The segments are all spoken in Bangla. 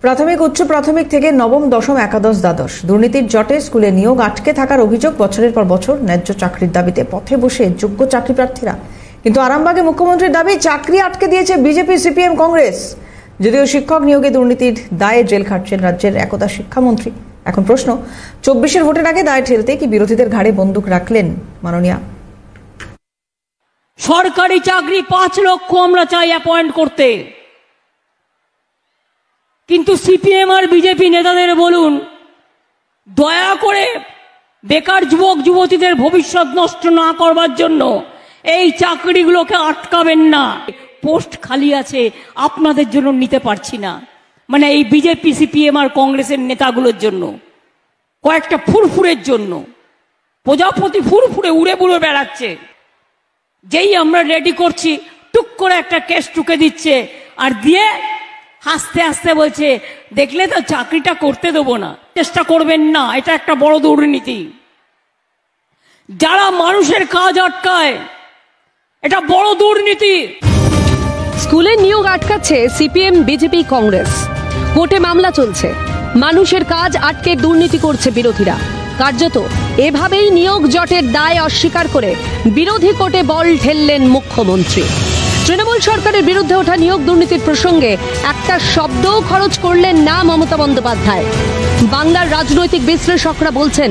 প্রাথমিক উচ্চ প্রাথমিক থেকে নবম দশম একাদশ দ্বাদশ দুর্নীতির জটে স্কুলে নিয়োগ আটকে থাকার অভিযোগ। বছরের পর বছর ন্যায্য চাকরির দাবিতে পথে বসে যোগ্য চাকরি প্রার্থীরা। কিন্তু আরামবাগে মুখ্যমন্ত্রীর দাবি চাকরি আটকে দিয়েছে বিজেপি, সিপিএম, কংগ্রেস। যদিও শিক্ষক নিয়োগে দুর্নীতির দায়ে জেল খাটছেন রাজ্যের একদা শিক্ষামন্ত্রী। এখন প্রশ্ন, 24-এর ভোটের আগে দায় ঠেলতে কি বিরোধীদের ঘাড়ে বন্দুক রাখলেন মাননীয়া? সরকারি চাকরি 5 লক্ষ আমরা চাই অ্যাপয়েন্ট করতে, কিন্তু সিপিএম আর বিজেপি নেতাদের বলুন দয়া করে বেকার যুবক যুবতীদের ভবিষ্যৎ নষ্ট না করবার জন্য এই চাকরিগুলোকে আটকাবেন না। পোস্ট খালি আছে, আপনাদের জন্য নিতে পারছি না, মানে এই বিজেপি, সিপিএম আর কংগ্রেসের নেতাগুলোর জন্য, কয়েকটা ফুরফুরের জন্য। প্রজাপতি ফুরফুরে উড়ে বুড়ে বেড়াচ্ছে, যেই আমরা রেডি করছি টুক করে একটা কেস টুকে দিচ্ছে, আর দিয়ে হাসতে হাসতে বলছে দেখলে তো চাকরিটা করতে দেবো না। চেষ্টা করবেন না, এটা একটা বড় দুর্নীতি। যারা মানুষের কাজ আটকায়, এটা বড় দুর্নীতি। স্কুলে নিয়োগ আটকাচ্ছে সিপিএম, বিজেপি, কংগ্রেস। কোর্টে মামলা চলছে, মানুষের কাজ আটকে দুর্নীতি করছে বিরোধীরা। কার্যত এভাবেই নিয়োগ জটের দায় অস্বীকার করে বিরোধী কোর্টে বল ঠেললেন মুখ্যমন্ত্রী। তৃণমূল সরকারের বিরুদ্ধে ওঠা নিয়োগ দুর্নীতির প্রসঙ্গে একটা শব্দও খরচ করলেন না মমতা বন্দ্যোপাধ্যায়। বাংলার রাজনৈতিক বিশ্লেষকরা বলছেন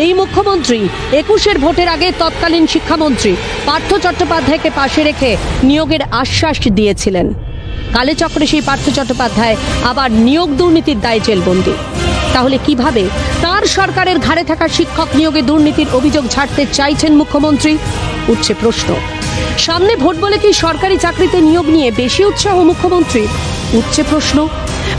এই মুখ্যমন্ত্রী 21-এর ভোটের আগে তৎকালীন শিক্ষামন্ত্রী পার্থ চট্টোপাধ্যায়কে পাশে রেখে নিয়োগের আশ্বাস দিয়েছিলেন। কালে চক্রে সেই পার্থ চট্টোপাধ্যায় আবার নিয়োগ দুর্নীতির দায়ে জেলবন্দি। তাহলে কিভাবে তার সরকারের ঘাড়ে থাকা শিক্ষক নিয়োগে দুর্নীতির অভিযোগ ঝাড়তে চাইছেন মুখ্যমন্ত্রী? উঠছে প্রশ্ন। সামনে ভোট বলে কি সরকারি চাকরিতে নিয়োগ নিয়ে বেশি উৎসাহ মুখ্যমন্ত্রীর? উঠছে প্রশ্ন।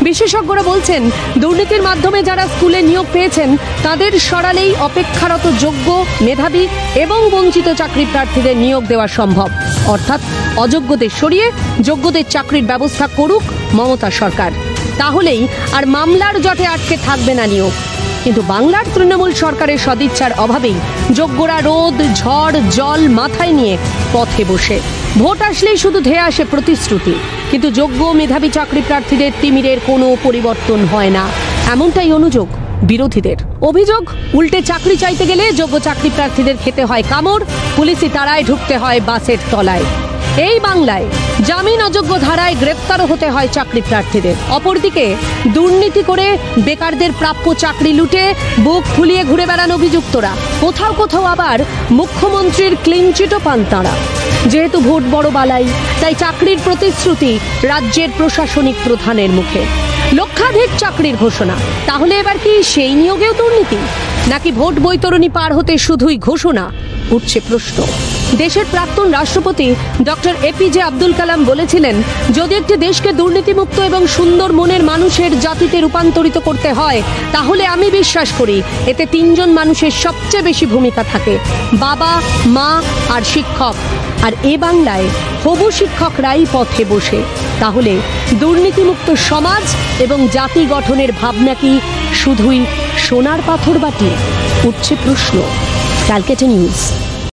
বিশেষজ্ঞরা বলছেন দুর্নীতির মাধ্যমে যারা স্কুলে নিয়োগ পেয়েছেন তাদের সরালেই অপেক্ষারত যোগ্য, মেধাবী এবং বঞ্চিত চাকরি প্রার্থীদের নিয়োগ দেওয়া সম্ভব। অর্থাৎ অযোগ্যদের সরিয়ে যোগ্যদের চাকরির ব্যবস্থা করুক মমতা সরকার। তাহলেই আর মামলার জটে আটকে থাকবে না নিয়োগ। কিন্তু বাংলার তৃণমূল সরকারের সদিচ্ছার অভাবেই যোগ্যরা রোদ, ঝড়, জল মাথায় নিয়ে পথে বসে। ভোট আসলেই শুধু ধেয়ে আসে প্রতিশ্রুতি, কিন্তু যোগ্য, মেধাবী চাকরি প্রার্থীদের তিমিরের কোনো পরিবর্তন হয় না, এমনটাই অনুযোগ বিরোধীদের। অভিযোগ, উল্টে চাকরি চাইতে গেলে যোগ্য চাকরি প্রার্থীদের খেতে হয় কামড়, পুলিশি তাড়ায় ঢুকতে হয় বাসের তলায়। এই বাংলায় জামিন অযোগ্য ধারায় গ্রেপ্তারও হতে হয় চাকরি প্রার্থীদের। অপরদিকে দুর্নীতি করে বেকারদের প্রাপ্য চাকরি লুটে বুক ফুলিয়ে ঘুরে বেড়ান অভিযুক্তরা। কোথাও কোথাও আবার মুখ্যমন্ত্রীর ক্লিনচিটও পান তাঁরা। যেহেতু ভোট বড় বালাই, তাই চাকরির প্রতিশ্রুতি রাজ্যের প্রশাসনিক প্রধানের মুখে। লক্ষাধিক চাকরির ঘোষণা। তাহলে এবার কি সেই নিয়োগেও দুর্নীতি, নাকি ভোট বৈতরণী পার হতে শুধুই ঘোষণা? উঠছে প্রশ্ন। দেশের প্রাক্তন রাষ্ট্রপতি ডক্টর এপিজে আব্দুল কালাম বলেছিলেন, যদি একটি দেশকে দুর্নীতিমুক্ত এবং সুন্দর মনের মানুষের জাতিতে রূপান্তরিত করতে হয়, তাহলে আমি বিশ্বাস করি এতে 3 জন মানুষের সবচেয়ে বেশি ভূমিকা থাকে, বাবা, মা আর শিক্ষক। আর এ বাংলায় হবু শিক্ষকরাই পথে বসে। তাহলে দুর্নীতিমুক্ত সমাজ এবং জাতি গঠনের ভাবনা কি শুধুই সোনার পাথর বাটি? উঠছে প্রশ্ন। ক্যালকাটা নিউজ।